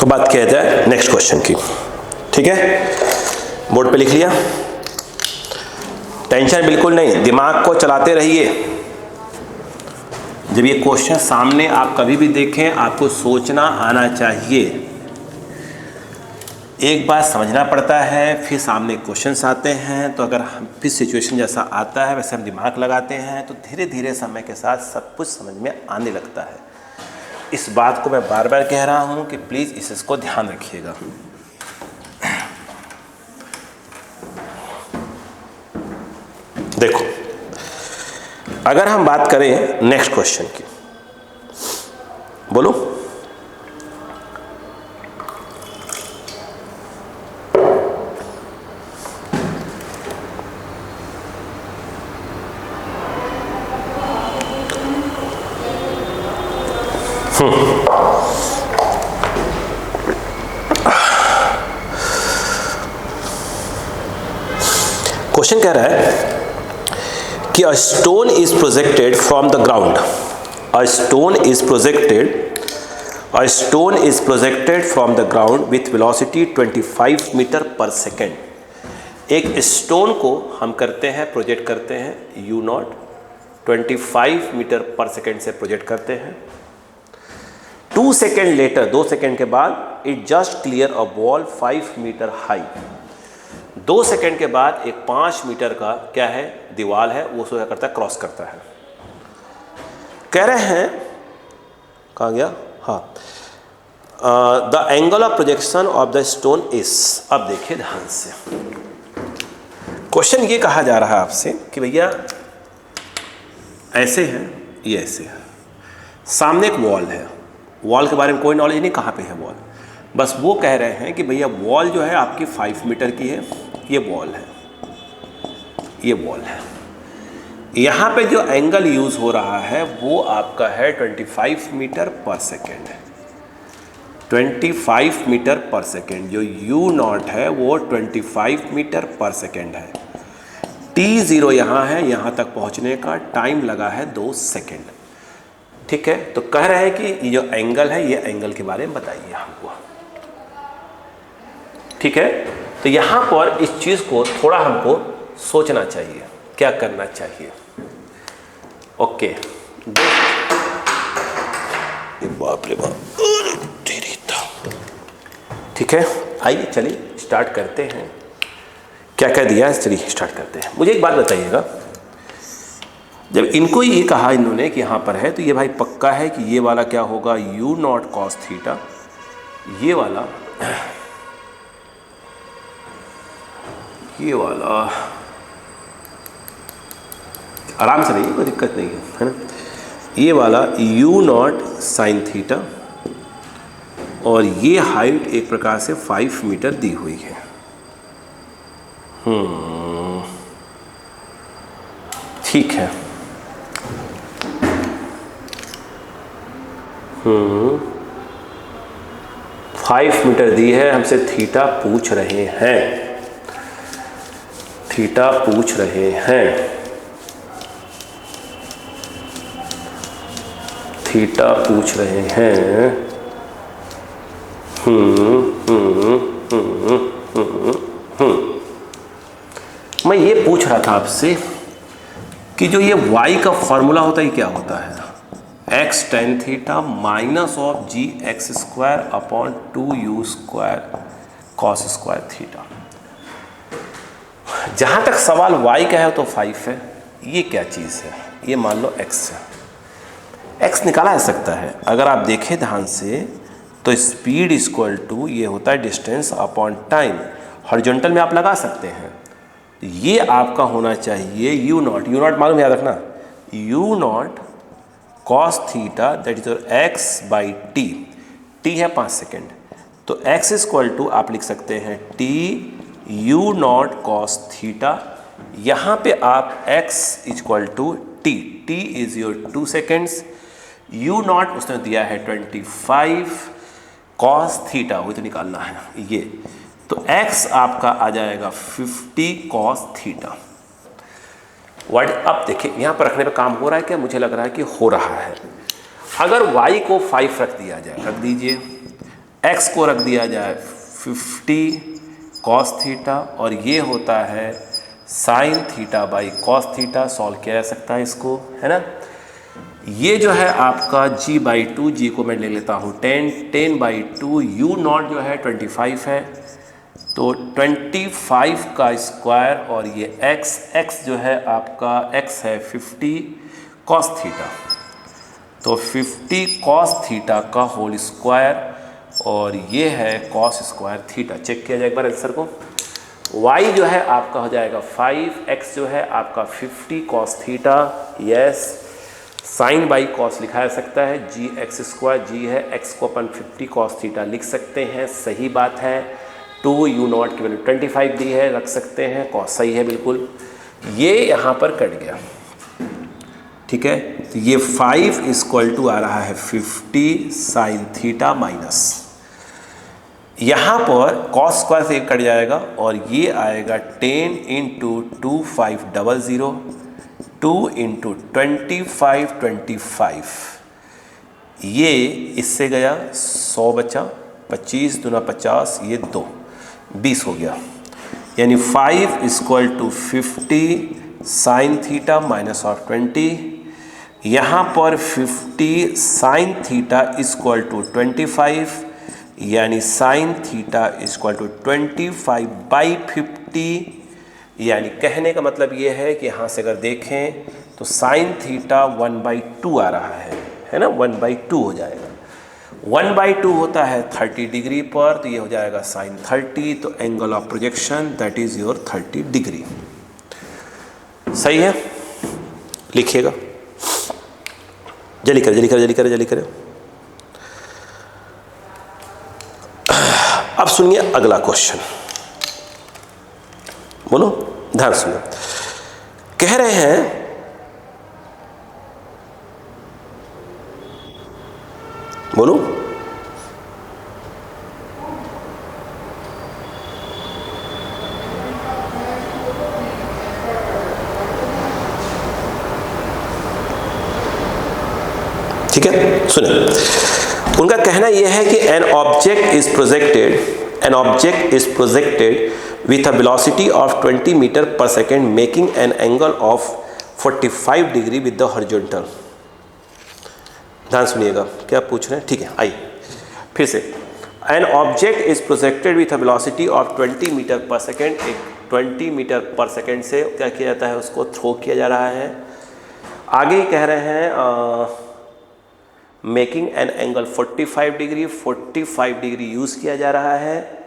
बात किया जाए नेक्स्ट क्वेश्चन की। ठीक है, बोर्ड पे लिख लिया, टेंशन बिल्कुल नहीं, दिमाग को चलाते रहिए। जब ये क्वेश्चन सामने आप कभी भी देखें, आपको सोचना आना चाहिए। एक बार समझना पड़ता है, फिर सामने क्वेश्चंस आते हैं, तो अगर हम फिर सिचुएशन जैसा आता है वैसे हम दिमाग लगाते हैं, तो धीरे धीरे समय के साथ सब कुछ समझ में आने लगता है। इस बात को मैं बार बार कह रहा हूँ कि प्लीज़ इसको ध्यान रखिएगा। देखो, अगर हम बात करें नेक्स्ट क्वेश्चन की, बोलो। क्वेश्चन कह रहा है कि a stone is projected from the ground. A stone is projected from the ground with velocity 25 metre per second. एक स्टोन को हम करते हैं, प्रोजेक्ट करते हैं u nought 25 metre per second से प्रोजेक्ट करते हैं। 2 सेकेंड लेटर, 2 सेकेंड के बाद it just clear a wall 5 metre high. 2 second के बाद एक 5 मीटर का क्या है, दीवार है, वो क्या करता है, क्रॉस करता है। कह रहे हैं, कहाँ गया, हाँ, the angle of projection of the stone is. अब देखिए ध्यान से, क्वेश्चन ये कहा जा रहा है आपसे कि भैया ऐसे है, ये ऐसे है, सामने एक वॉल है, वॉल के बारे में कोई नॉलेज नहीं, कहाँ पे है वॉल, बस वो कह रहे हैं कि भैया वॉल जो है आपकी 5 मीटर की है, ये वॉल है, ये वॉल है। यहाँ पे जो एंगल यूज़ हो रहा है वो आपका है 25 मीटर पर सेकेंड है। 25 मीटर पर सेकेंड, जो u नॉट है वो 25 मीटर पर सेकेंड है। t0 यहाँ है, यहाँ तक पहुँचने का टाइम लगा है 2 सेकेंड। ठीक है, तो कह रहे हैं कि ये जो एंगल है, ये एंगल के बारे में बताइए हमको। ठीक है, तो यहाँ पर इस चीज़ को थोड़ा हमको सोचना चाहिए, क्या करना चाहिए। ओके, बाप रे बाप, ठीक है, आइए चलिए स्टार्ट करते हैं। क्या क्या दिया है, चलिए स्टार्ट करते हैं। मुझे एक बात बताइएगा, जब इनको ये कहा इन्होंने कि यहाँ पर है, तो ये भाई पक्का है कि ये वाला क्या होगा, u नॉट कॉस थीटा, ये वाला आराम से नहीं, कोई दिक्कत नहीं है ना, ये वाला u नॉट साइन थीटा, और ये हाइट एक प्रकार से 5 मीटर दी हुई है। ठीक है, 5 मीटर दी है, हमसे थीटा पूछ रहे हैं, थीटा पूछ रहे हैं, थीटा पूछ रहे हैं। मैं ये पूछ रहा था आपसे कि जो ये y का फॉर्मूला होता है, ये क्या होता है, x tan theta minus of g x square upon 2u square cos square theta. जहाँ तक सवाल y का है तो 5 है, ये क्या चीज़ है, ये मान लो x है। x निकाला जा सकता है, अगर आप देखें ध्यान से तो स्पीड इक्वल टू ये होता है डिस्टेंस अपॉन टाइम, हॉरिजॉन्टल में आप लगा सकते हैं। ये आपका होना चाहिए u नॉट, मालूम याद रखना, u nought cos theta that is your x by T, t है 5 सेकेंड, तो x इक्वल टू आप लिख सकते हैं t u nought cos theta, यहाँ पे आप x equal to t, t is your 2 seconds, u nought उसने दिया है 25 कॉस थीटा, वही तो निकालना है ये, तो x आपका आ जाएगा 50 कॉस थीटा। वर्ड अब देखिए यहाँ पर रखने पे काम हो रहा है क्या, मुझे लग रहा है कि हो रहा है। अगर y को 5 रख दिया जाए, रख दीजिए, x को रख दिया जाए 50 cos थीटा और ये होता है sin theta by cos theta. Solve किया जा सकता है इसको, है ना। ये जो है आपका g/2, g को मैं ले लेता हूँ 10/2, u0 जो है 25 है, तो 25 का स्क्वायर और ये x जो है आपका x है 50 cos थीटा, तो 50 cos थीटा का होल स्क्वायर और ये है cos स्क्वायर थीटा। चेक किया जाए एक बार आंसर को। y जो है आपका हो जाएगा 5, x जो है आपका 50 cos theta, yes. Sine by cos लिखा जा सकता है, g(x²), g है, x को अपन 50 cos थीटा लिख सकते हैं, सही बात है। 2u0 की वैल्यू 25 दी है, रख सकते हैं, cos सही है बिल्कुल। ये यहाँ पर कट गया, ठीक है। तो ये 5 = आ रहा है 50 sin थीटा माइनस, यहाँ पर cos स्क्वायर से कट जाएगा और ये आएगा 10 × 2500, 2 × 25, ये इससे गया 100 बचा, 25 दूना 50, ये 2 20 हो गया, यानी 5 = 50 sin थीटा माइनस ऑफ 20। यहाँ पर 50 sin थीटा = 25, यानी sin थीटा = 25/50, यानी कहने का मतलब ये है कि यहाँ से अगर देखें तो sin थीटा 1/2 आ रहा है ना, 1/2 हो जाएगा। 1/2 होता है 30 डिग्री पर, तो ये हो जाएगा sin 30, तो angle of projection that is your 30 degree. सही है, लिखिएगा, जल्दी करें। अब सुनिए अगला क्वेश्चन, बोलो ध्यान सुनो। कह रहे हैं बोलो ठीक है, सुने। उनका कहना यह है कि N object is projected with a velocity of 20 meter per second making an angle of 45 degree with the horizontal। ध्यान सुनिएगा क्या पूछ रहे हैं, ठीक है। आइए फिर से, an object is projected with a velocity of 20 metre per second. एक 20 मीटर पर सेकेंड से क्या किया जाता है, उसको थ्रो किया जा रहा है। आगे कह रहे हैं making an angle 45 degree, 45 degree use किया जा रहा है।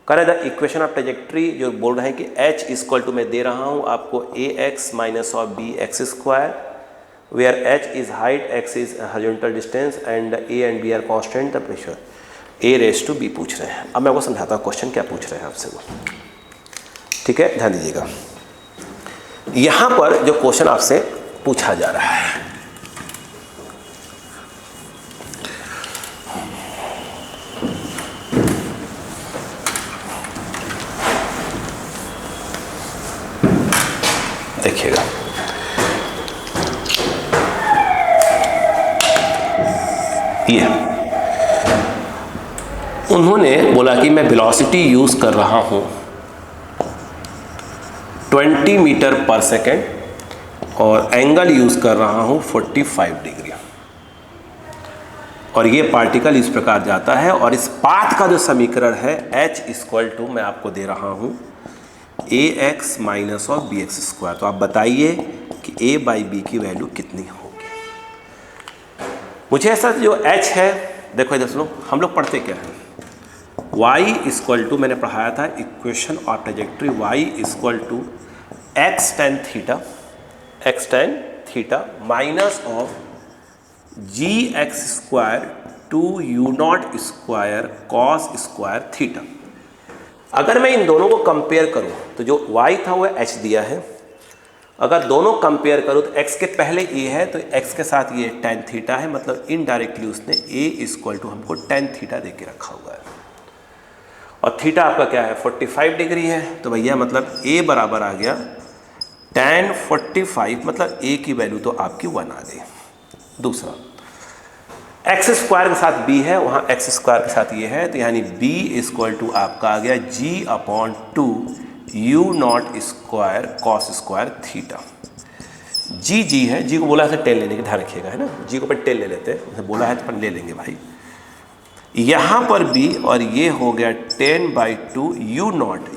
कह रहे द इक्वेशन ऑफ ट्रेजेक्ट्री, जो बोल रहे हैं कि h = मैं दे रहा हूँ आपको ax minus of bx², where h is height, x is horizontal distance and a and b are constant the pressure a⁻b पूछ रहे हैं। अब मैं आपको समझाता हूँ क्वेश्चन क्या पूछ रहे हैं आपसे वो, ठीक है, ध्यान दीजिएगा। यहाँ पर जो क्वेश्चन आपसे पूछा जा रहा है, देखिएगा, ये उन्होंने बोला कि मैं वेलोसिटी यूज कर रहा हूं 20 मीटर पर सेकेंड और एंगल यूज कर रहा हूं 45 डिग्री, और ये पार्टिकल इस प्रकार जाता है, और इस पाथ का जो समीकरण है h = मैं आपको दे रहा हूं ax माइनस ऑफ bx²। तो आप बताइए कि a/b की वैल्यू कितनी होगी। मुझे ऐसा जो h है, देखो इधर सुनो, हम लोग पढ़ते क्या हैं, y = मैंने पढ़ाया था equation of trajectory, y = x tan theta minus of gx² 2u0² cos square theta. अगर मैं इन दोनों को कंपेयर करूं तो जो y था वो h दिया है, अगर दोनों कंपेयर करूं तो x के पहले a है तो x के साथ ये tan थीटा है, मतलब इनडायरेक्टली उसने a = हमको tan थीटा दे के रखा हुआ है, और थीटा आपका क्या है 45 डिग्री है, तो भैया मतलब a बराबर आ गया tan 45, मतलब a की वैल्यू तो आपकी 1 आ गई। दूसरा, एक्स स्क्वायर के साथ बी है, वहाँ एक्स स्क्वायर के साथ ये है, तो यानी बी इक्वल टू आपका आ गया G upon two u not square cos square theta. G है, जी को बोला है टेन लेने के, ध्यान रखिएगा, है ना, जी को अपन टेन ले लेते हैं, बोला है तो अपन ले लेंगे भाई। यहाँ पर बी और ये हो गया 10/2 यू नॉट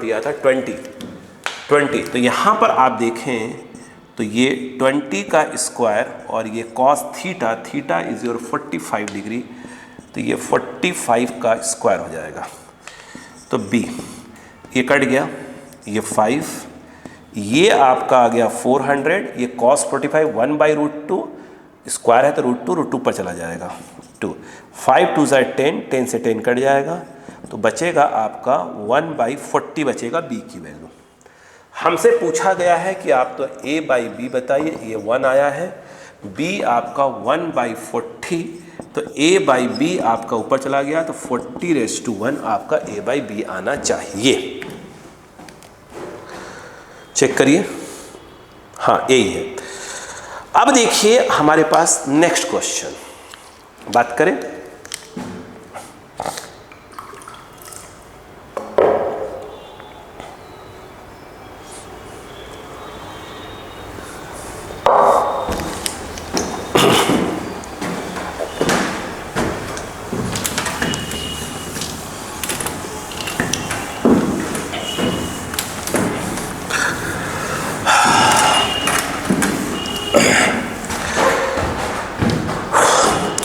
दिया था 20, तो यहाँ पर आप देखें तो ये 20 का स्क्वायर और ये cos theta is your 45 degree, तो ये 45 का स्क्वायर हो जाएगा। तो बी ये कट गया, ये 5, ये आपका आ गया 400, ये कॉस 45 1/√2, स्क्वायर है तो √2 पर चला जाएगा 2, 5 2 10, 10 से 10 कट जाएगा, तो बचेगा आपका 1/40 बचेगा बी की वैल्यू। हमसे पूछा गया है कि आप तो a/b बताइए, ये 1 आया है, b आपका 1/40, तो a/b आपका ऊपर चला गया, तो 40⁻1 आपका a/b आना चाहिए। चेक करिए, हाँ यही है। अब देखिए हमारे पास नेक्स्ट क्वेश्चन, बात करें।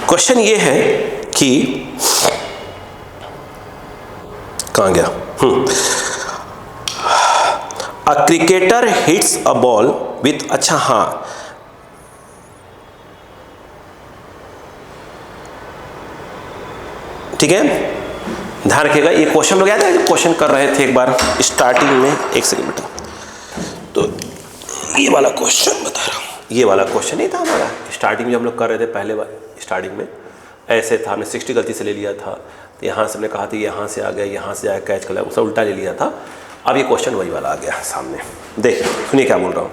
क्वेश्चन ये है कि कहाँ गया, अ cricketer hits a ball with, अच्छा हाँ, ठीक है, ध्यान रखिएगा। ये क्वेश्चन लोग याद है, क्वेश्चन कर रहे थे एक बार स्टार्टिंग में, एक सेकंड बेटा, तो ये वाला क्वेश्चन बता रहा हूँ, ये वाला क्वेश्चन नहीं था हमारा स्टार्टिंग में, हम लोग कर रहे थे पहले बार स्टार्टिंग में, ऐसे था, हमने 60 गलती से ले लिया था, तो यहाँ से हमने कहा था यहाँ से आ गया, यहाँ से जाए कैच कर लिया, उसका उल्टा ले लिया था। अब ये क्वेश्चन वही वाला आ गया सामने, देख सुनिए क्या बोल रहा हूँ।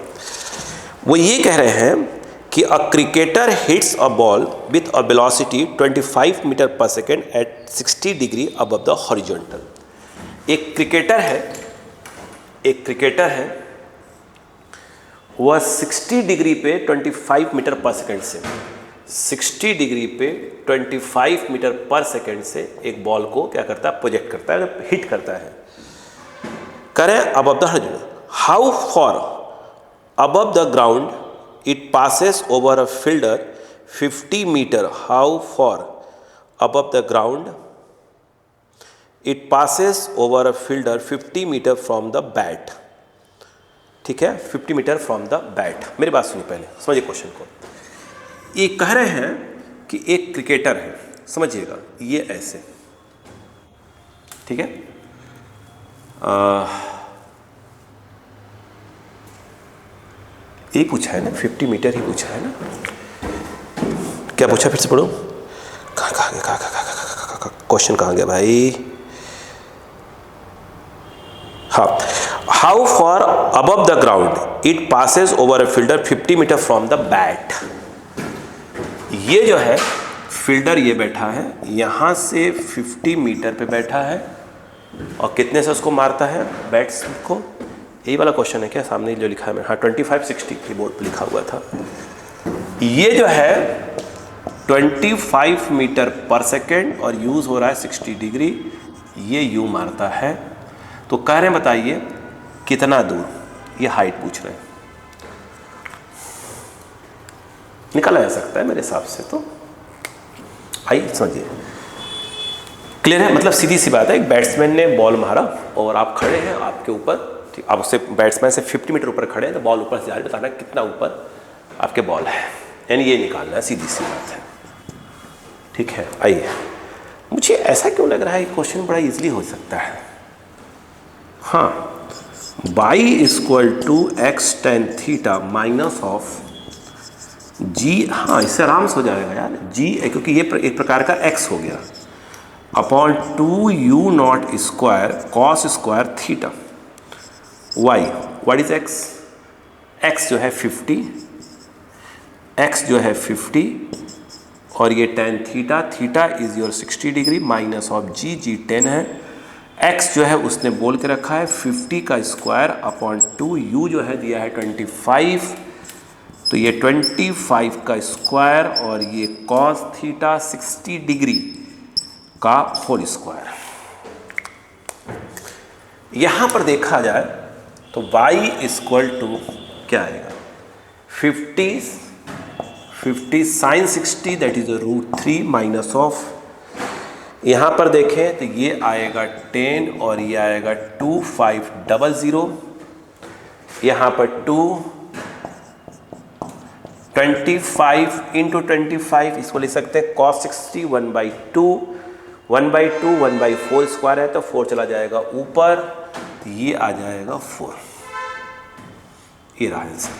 वो ये कह रहे हैं कि a cricketer hits a ball with a velocity 25 metre per second at 60 degree above the horizontal. एक क्रिकेटर है, वह 60 डिग्री पे 25 मीटर पर सेकेंड से, 60 डिग्री पे 25 मीटर पर सेकेंड से एक बॉल को क्या करता है, प्रोजेक्ट करता है, हिट करता है। करें above the horizontal, how far above the ground it passes over a fielder 50 metre, how far above the ground it passes over a fielder 50 metre from the bat. ठीक है, 50 मीटर फ्रॉम द बैट। मेरी बात सुनिए पहले, समझिए question को। ये कह रहे हैं कि एक क्रिकेटर है, समझिएगा, ये ऐसे, ठीक है, ये पूछा है ना, 50 मीटर ही पूछा है ना, क्या पूछा, फिर से पढ़ो, कहाँ गया क्वेश्चन, कहाँ गया भाई, हाँ, how far above the ground it passes over a fielder 50 metre from the bat. ये जो है फील्डर ये बैठा है, यहाँ से 50 मीटर पे बैठा है और कितने से उसको मारता है, बैट्स को, यही वाला क्वेश्चन है क्या सामने जो लिखा है मैंने, हाँ 25-60 की बोर्ड पे लिखा हुआ था। ये जो है 25 मीटर पर सेकेंड और यूज़ हो रहा है 60 डिग्री, ये यू मारता है। तो कह रहे हैं बताइए कितना दूर, ये हाइट पूछ रहे हैं, निकाला जा सकता है मेरे हिसाब से, तो आइए समझिए, क्लियर है, मतलब सीधी सी बात है, एक बैट्समैन ने बॉल मारा और आप खड़े हैं, आपके ऊपर, ठीक, आप उससे बैट्समैन से 50 मीटर ऊपर खड़े हैं, तो बॉल ऊपर से जा रही है, बताना कितना ऊपर आपके बॉल है, यानी ये निकालना है, सीधी सी बात है, ठीक है। आइए, मुझे ऐसा क्यों लग रहा है क्वेश्चन बड़ा इजीली हो सकता है, हाँ, y = x tan theta minus of g, हाँ इससे आराम से हो जाएगा यार, g क्योंकि ये एक प्रकार का x हो गया, upon 2u0 square cos square theta, y, what is x, x जो है 50, x जो है 50 और ये tan theta, theta is your 60 degree minus of g, g 10 है। x जो है उसने बोल के रखा है 50 का स्क्वायर अपॉन 2, u जो है दिया है 25, तो ये 25 का स्क्वायर और ये cos थीटा 60 डिग्री का होल स्क्वायर। यहाँ पर देखा जाए तो y इक्वल टू क्या आएगा, 50 sine 60 that is √3 minus of, यहाँ पर देखें तो ये आएगा 10 और ये आएगा 2500, यहाँ पर 25 इंटू 25, इसको लिख सकते हैं cos 60 1/2, 1/4 स्क्वायर है तो 4 चला जाएगा ऊपर, ये आ जाएगा 4, ये रहा आंसर।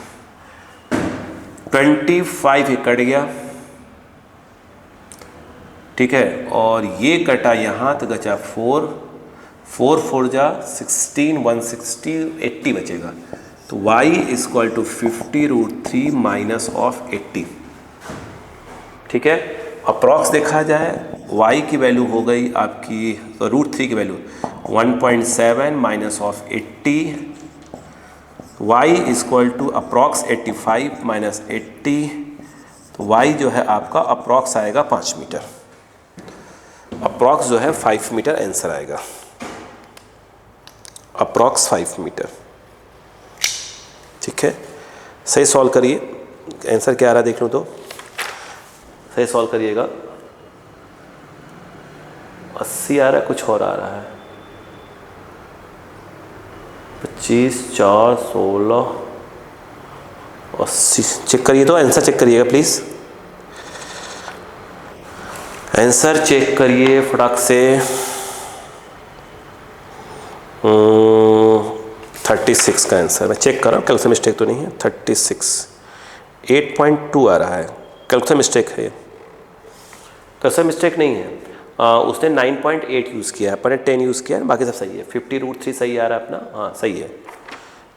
25 ये कट गया, ठीक है, और ये कटा यहाँ तो बचा 4, 4 जा 16, 160, 80 बचेगा, तो y equal to 50√3 minus of 80, ठीक है। अप्रॉक्स देखा जाए y की वैल्यू हो गई आपकी √3 की value 1.7 minus of 80, y equal to approx 85 minus 80, तो y जो है आपका अप्रॉक्स आएगा 5 मीटर, अप्रॉक्स जो है 5 मीटर आंसर आएगा, अप्रॉक्स 5 मीटर, ठीक है। सही सॉल्व करिए, आंसर क्या आ रहा है देख लो तो, सही सॉल्व करिएगा। 80 आ रहा है, कुछ और आ रहा है, 25, 4, 16, 80, चेक करिए तो, आंसर चेक करिएगा प्लीज़, आंसर चेक करिए फटाक से। 36 का आंसर मैं चेक कर रहा हूँ, कैलकुलेशन मिस्टेक तो नहीं है, 36, 8.2 आ रहा है, कैलकुलेशन मिस्टेक है, कैलकुलेशन मिस्टेक नहीं है, उसने 9.8 यूज़ किया है, अपने 10 यूज़ किया है, बाकी सब सही है, 50√3 सही आ रहा है अपना, हाँ सही है,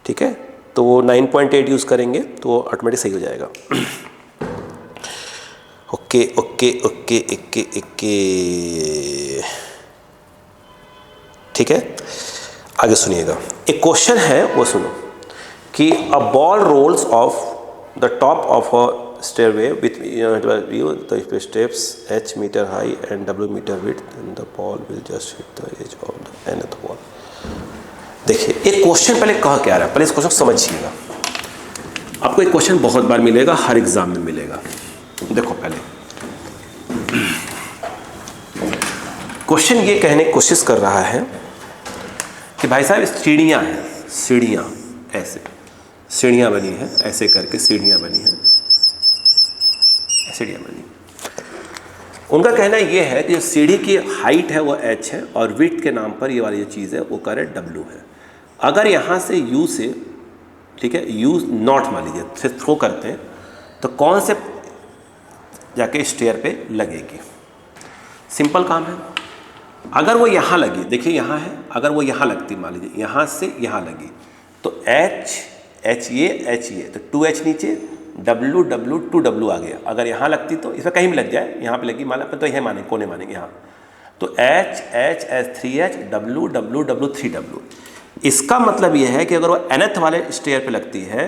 ठीक है, तो वो 9.8 यूज़ करेंगे तो ऑटोमेटिक सही हो जाएगा। Okay okay okay okay okay, ठीक है, आगे सुनिएगा। एक क्वेश्चन है वो सुनो कि a ball rolls off the top of a stairway with view the steps h meter high and w meter width and the ball will just hit the edge of the nth wall। देखिए एक question पहले कहा क्या रहा है, पहले इस question समझिएगा, आपको एक क्वेश्चन बहुत बार मिलेगा, हर एग्जाम में मिलेगा। देखो पहले क्वेश्चन ये कहने की कोशिश कर रहा है कि भाई साहब सीढ़ियाँ हैं, सीढ़ियाँ ऐसे सीढ़ियाँ बनी है, ऐसे करके सीढ़ियाँ बनी है, सीढ़ियाँ बनी। उनका कहना ये है कि जो सीढ़ी की हाइट है वो h है और विड्थ के नाम पर ये वाली जो चीज़ है वो करें w है। अगर यहाँ से u से, ठीक है, u नॉट मान लीजिए फिर थ्रो करते हैं तो कौन से जाके स्टेयर पे लगेगी। सिंपल काम है, अगर वो यहाँ लगी, देखिए यहाँ है, अगर वो यहाँ लगती मान लीजिए यहाँ से यहाँ लगी तो h ये तो 2h नीचे, w 2w आ गया। अगर यहाँ लगती तो इसमें कहीं भी लग जाए, यहाँ पे लगी मान तो यह माने कोने मानेंगे यहाँ, तो h 3h w 3w। इसका मतलब यह है कि अगर वो nth वाले स्टेयर पे लगती है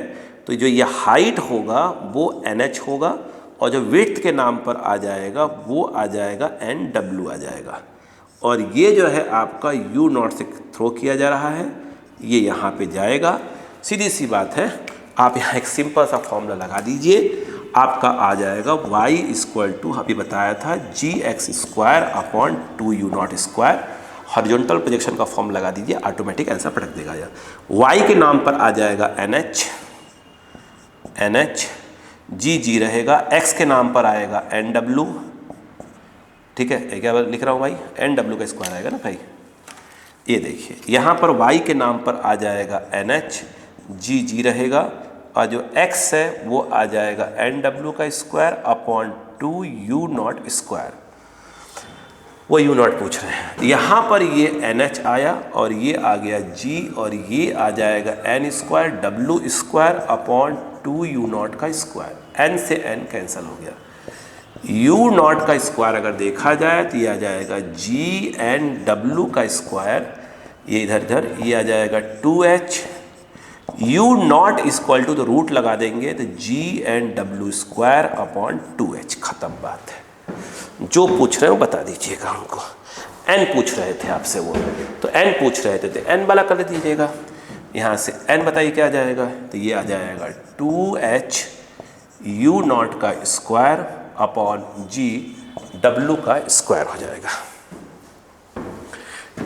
तो जो ये हाइट होगा वो nh होगा और जो विड्थ के नाम पर आ जाएगा वो आ जाएगा nw आ जाएगा। और ये जो है आपका u नॉट से थ्रो किया जा रहा है, ये यहाँ पे जाएगा। सीधी सी बात है, आप यहाँ एक सिंपल सा फॉर्मूला लगा दीजिए, आपका आ जाएगा y इक्वल टू, अभी बताया था gx² upon 2u not square. Horizontal projection का फॉर्म लगा दीजिए, ऑटोमेटिक आंसर पटक देगा यार। y के नाम पर आ जाएगा nh, g रहेगा, x के नाम पर आएगा nw, ठीक है, क्या लिख रहा हूँ भाई, nw का स्क्वायर आएगा ना भाई। ये देखिए यहाँ पर y के नाम पर आ जाएगा nh, g रहेगा और जो x है वो आ जाएगा nw का square upon 2u not square. वो u नॉट पूछ रहे हैं, यहाँ पर ये nh आया और ये आ गया g और ये आ जाएगा n square w square upon 2u not का स्क्वायर। n से n कैंसिल हो गया, यू नॉट का स्क्वायर अगर देखा जाए तो ये आ जाएगा जी एन डब्ल्यू का स्क्वायर, ये इधर ये आ जाएगा 2h। U naught equal to तो रूट लगा देंगे तो जी एन डब्ल्यू स्क्वायर अपॉन 2h, खत्म बात है। जो पूछ रहे हो बता दीजिएगा हमको। n पूछ रहे थे आपसे वो, तो n पूछ रहे थे तो n वाला कर दीजिएगा। यहाँ से n बताइए क्या आ जाएगा, तो ये आ जाएगा 2h यू नॉट का स्क्वायर अपॉन जी डब्ल्यू का स्क्वायर हो जाएगा।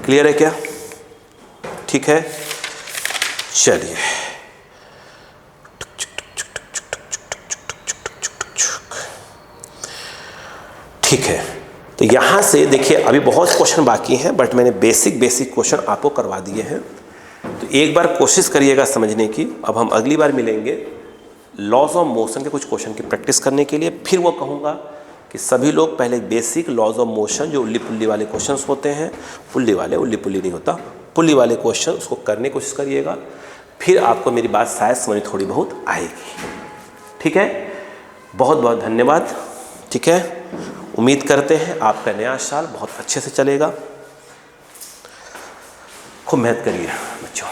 क्लियर है क्या? ठीक है, चलिए ठीक है। तो यहाँ से देखिए अभी बहुत क्वेश्चन बाकी हैं, बट मैंने बेसिक क्वेश्चन आपको करवा दिए हैं। तो एक बार कोशिश करिएगा समझने की। अब हम अगली बार मिलेंगे लॉज ऑफ मोशन के कुछ क्वेश्चन की प्रैक्टिस करने के लिए। फिर वो कहूँगा कि सभी लोग पहले बेसिक लॉज ऑफ मोशन जो उल्ली पुल्ली वाले क्वेश्चंस होते हैं, उल्ली पुल्ली नहीं होता, पुल्ली वाले क्वेश्चन उसको करने की कोशिश करिएगा। फिर आपको मेरी बात शायद समझ थोड़ी बहुत आएगी। ठीक है, बहुत बहुत धन्यवाद। ठीक है, उम्मीद करते हैं आपका नया साल बहुत अच्छे से चलेगा। खूब मेहनत करिए बच्चों।